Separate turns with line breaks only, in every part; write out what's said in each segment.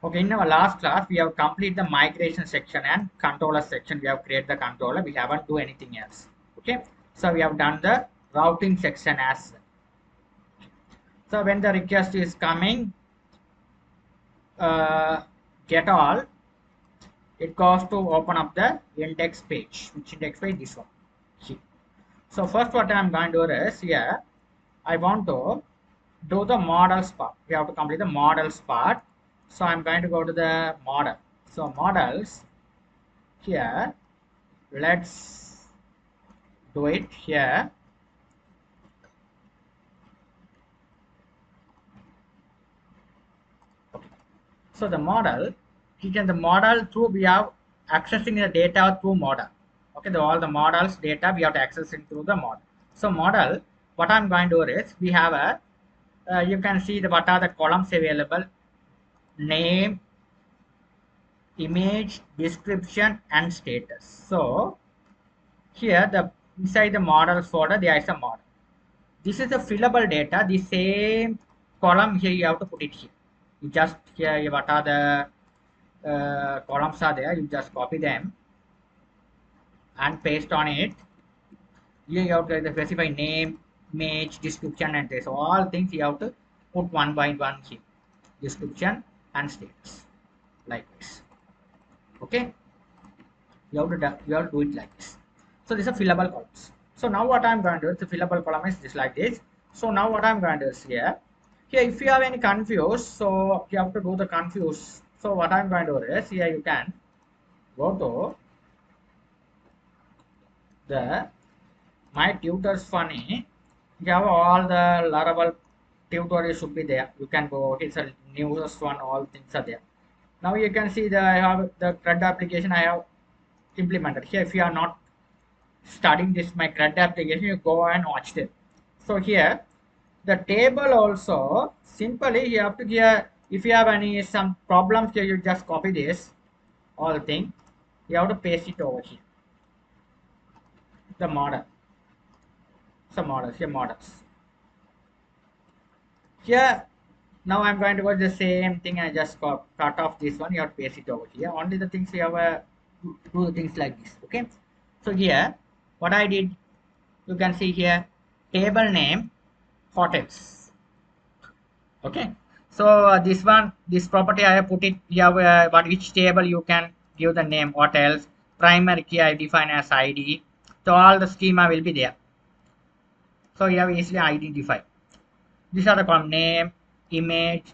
Okay, in our last class, we have completed the migration section and controller section. We have created the controller. We haven't do anything else. Okay, so we have done the routing section as well. So when the request is coming, get all, it goes to open up the index page. Which index page? This one. Here. So first what I'm going to do is here, I want to do the models part. We have to complete the models part. So I'm going to go to the model. So models here, let's do it here. Okay. So the model, the model through we have accessing the data through model. Okay, all the models data we have to access it through the model. So model, what I'm going to do is we have a you can see the what are the columns available: name, image, description, and status. So here the inside the models folder there is a model. This is the fillable data. The same column here you have to put it here. You just here what are the columns are there. You just copy them and paste on it. Here you have to specify name, image, description, and this. So all things you have to put one by one here. Description and status like this. Okay, you have to do it like this. So this is a fillable columns. So now what I'm going to do, the fillable column is just like this. So now what I'm going to do is here if you have any confused, so you have to do the confuse. So what I'm going to do is here you can go to the my tutors funny. You have all the Laravel tutorials should be there. You can go, it's a newest one, all things are there. Now you can see I have the CRUD application I have implemented here. If you are not studying this my CRUD application, you go and watch it. So here the table also simply you have to here, if you have any some problems here, you just copy this all thing, you have to paste it over here. The model, some models here, models here. Now I'm going to go the same thing. I just cut off this one. You have to paste it over here. Only the things you have do the things like this. Okay. So here, what I did, you can see here, table name, hotels. Okay. So this property I have put it. You have but which table you can give the name hotels. Primary key I define as ID. So all the schema will be there. So you have easily identify. These are the column name, image,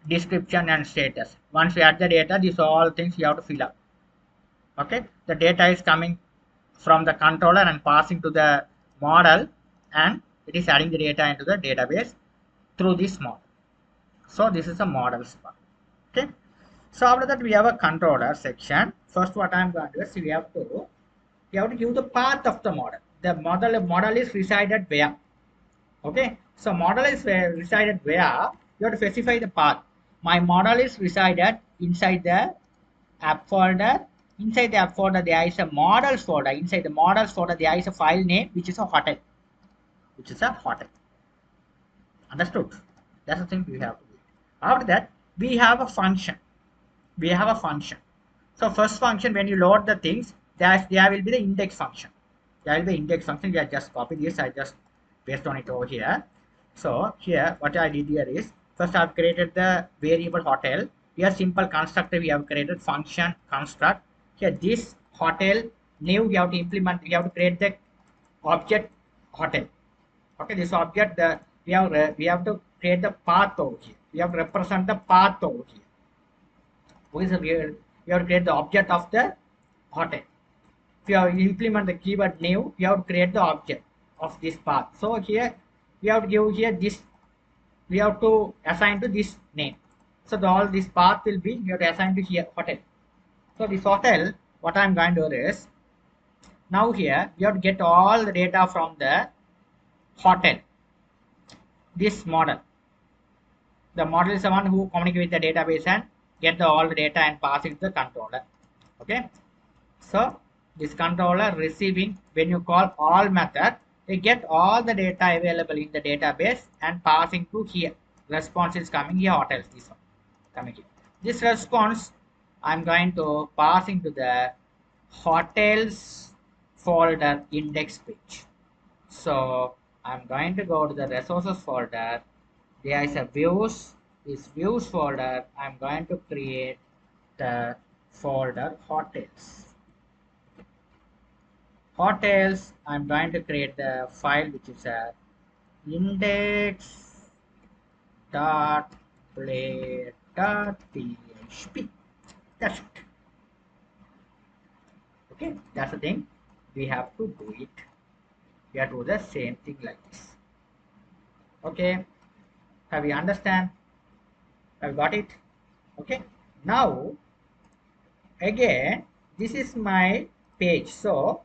description, and status. Once you add the data, these all things you have to fill up. Okay, the data is coming from the controller and passing to the model, and it is adding the data into the database through this model. So this is a models part. Okay, so after that we have a controller section. First, what I am going to do is we have to give the path of the model. The model is resided where. Okay, so model is resided where, you have to specify the path. My model is resided inside the app folder. Inside the app folder there is a models folder. Inside the models folder there is a file name which is a hotel. Understood? That's the thing we have to do. After that we have a function. So first function, when you load the things, there will be the index function. We are just copy this. I just paste on it over here. So here what I did here is first I've created the variable hotel. Here simple constructor we have created, function construct. Here this hotel new we have to implement. We have to create the object hotel. Okay, this object we have to create the path over here. We have to represent the path over here. We have to create the object of the hotel. If you have implement the keyword new, you have to create the object of this path. So here we have to give here this, we have to assign to this name. So all this path will be, you have to assign to here hotel. So this hotel, what I'm going to do is now here you have to get all the data from the hotel. This model, the model is the one who communicate with the database and get all the data and pass it to the controller. Okay, so this controller receiving, when you call all method, they get all the data available in the database and passing to here. Response is coming here, hotels, this one coming here. This response I'm going to pass into the hotels folder index page. So I'm going to go to the resources folder. There is a views. This views folder, I'm going to create the folder hotels. Hotels, I'm going to create the file which is a index dot play dot php. That's it. Okay, that's the thing. We have to do it. We have to do the same thing like this. Okay, have you understand? Have you got it? Okay. Now again, this is my page. So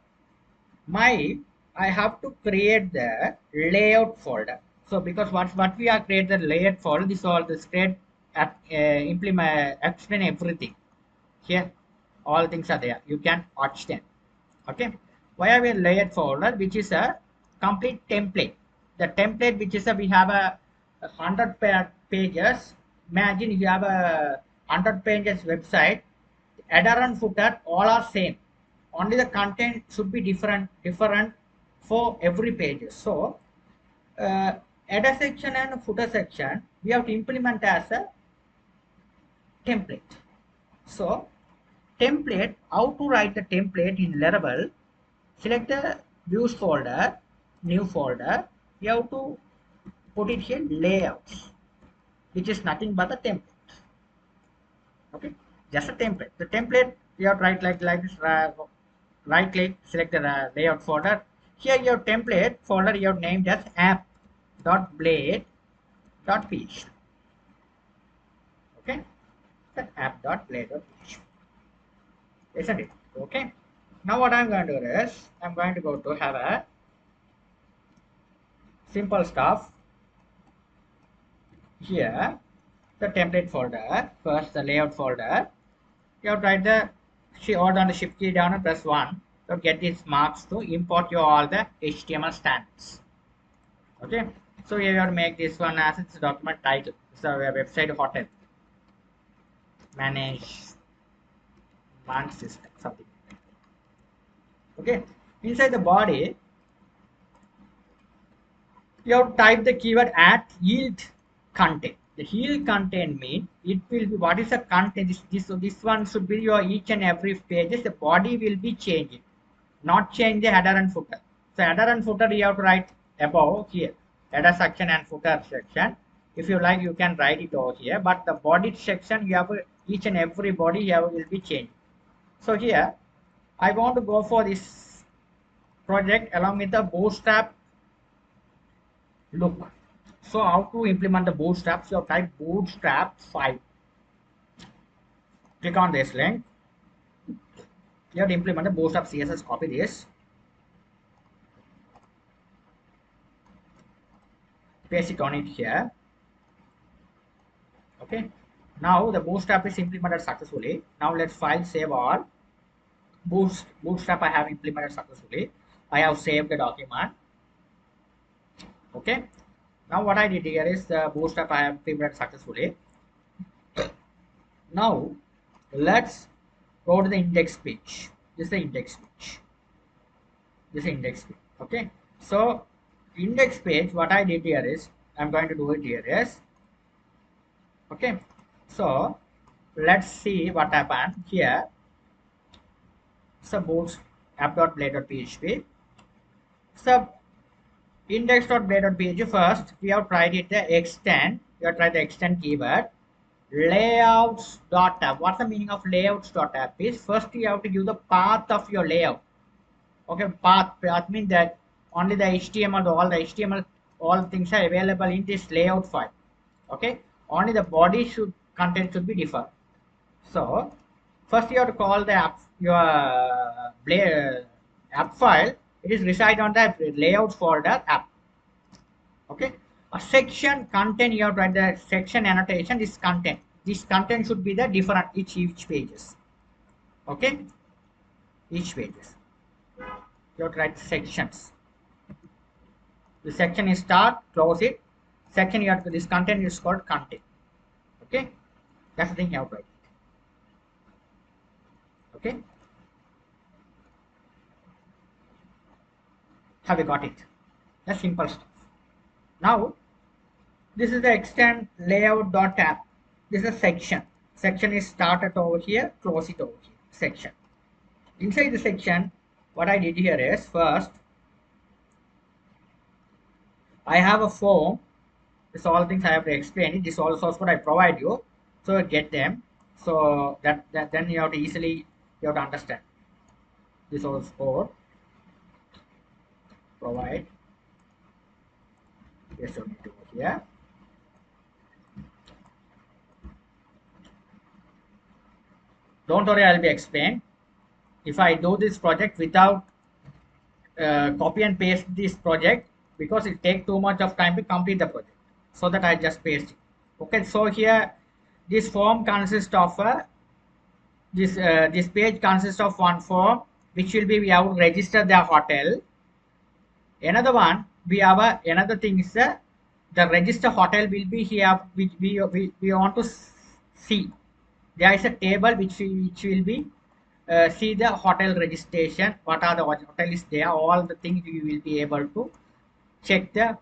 my I have to create the layout folder. So because what we are create the layout folder, this all the state implement explain everything. Here all things are there. You can watch them. Okay, why have a layered folder which is a complete template. The template which is a we have a 100 pages. Imagine you have a 100 pages website, header and footer all are same, only the content should be different for every page. So header section and footer section we have to implement as a template. So template, how to write the template in Laravel? Select the views folder, new folder. You have to put it here layouts, which is nothing but the template. Okay, just a template. The template you have to write like this. Right click, select the layout folder. Here your template folder you have named as app.blade.php. Okay, the app.blade.php, isn't it? Okay. Now what I'm going to do is I'm going to go to have a simple stuff here. The template folder, first the layout folder. You have to write the hold on the shift key down and press 1 to get these marks to import your all the HTML standards. Okay, so you have to make this one as its document title. So a website hotel management system something. Okay, inside the body you have to type the keyword at yield content. The yield content means it will be what is the content. This one should be your each and every pages. The body will be changing, not change the header and footer. So header and footer you have to write above here, header section and footer section. If you like, you can write it over here. But the body section you have each and every body you have will be changed. So here I want to go for this project along with the Bootstrap look. So how to implement the Bootstrap? So type Bootstrap 5. Click on this link. You have to implement the Bootstrap CSS. Copy this. Paste it on it here. Okay. Now the Bootstrap is implemented successfully. Now let's file save all. Bootstrap I have implemented successfully. I have saved the document. Okay. Now what I did here is the Bootstrap I have implemented successfully. Now let's go to the index page. This is the index page. This is index page. Okay. So index page, what I did here is I'm going to do it here is okay. So let's see what happened here. Suppose app.blade.php. So index.blade.php first we have tried it the extend. You have tried the extend keyword. Layouts.app. What's the meaning of layouts.app is first you have to give the path of your layout. Okay, path means that only the HTML, all the HTML, all things are available in this layout file. Okay, only the body should content should be different. So first you have to call the app your app file. It is reside on the layouts folder app. Okay, a section content you have to write the section annotation. This content. This content should be the different each pages. Okay, each pages. You have to write sections. The section is start, close it. Section you have to this content is called content. Okay, that's the thing you have to write. Okay, have you got it? The simple stuff. Now this is the extend layout dot app. This is a section. Section is started over here, close it over here. Section. Inside the section, what I did here is first I have a form. This all things I have to explain it. This all source code I provide you. So get them. So that then you have to easily you have to understand. This source code provide. Yes, you need to go here. Don't worry, I'll be explained. If I do this project without copy and paste this project, because it take too much of time to complete the project, so that I just paste it. Okay, so here this form consists of this page consists of one form, which will be we have to register the hotel. Another one we have another thing is the register hotel will be here, which we want to see. There is a table which will be see the hotel registration, what are the hotel is there, all the things you will be able to check the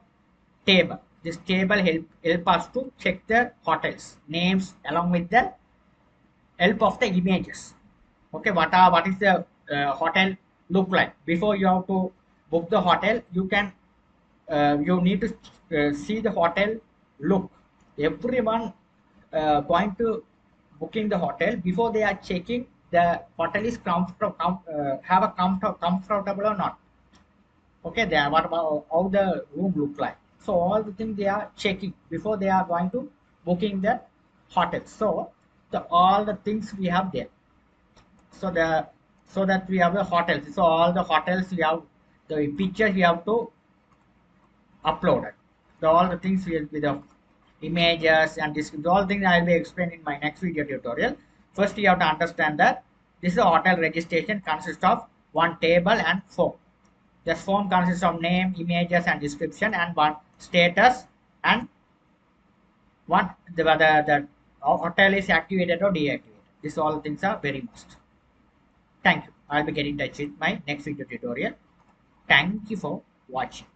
table. This table help us to check the hotels names along with the help of the images. Okay, what is the hotel look like? Before you have to book the hotel, you can you need to see the hotel look. Everyone going to booking the hotel, before they are checking the hotel is have a comfortable or not. Okay, they are what about how the room look like. So all the things they are checking before they are going to booking the hotel. So the all the things we have there. So the so that we have the hotels. So all the hotels we have the pictures we have to upload it. So all the things will be the images and this all things I will be explaining in my next video tutorial. First you have to understand that this is a hotel registration consists of one table and form. The form consists of name, images and description, and one status, and what whether the hotel is activated or deactivated. These all things are very must. Thank you. I'll be getting in touch with my next video tutorial. Thank you for watching.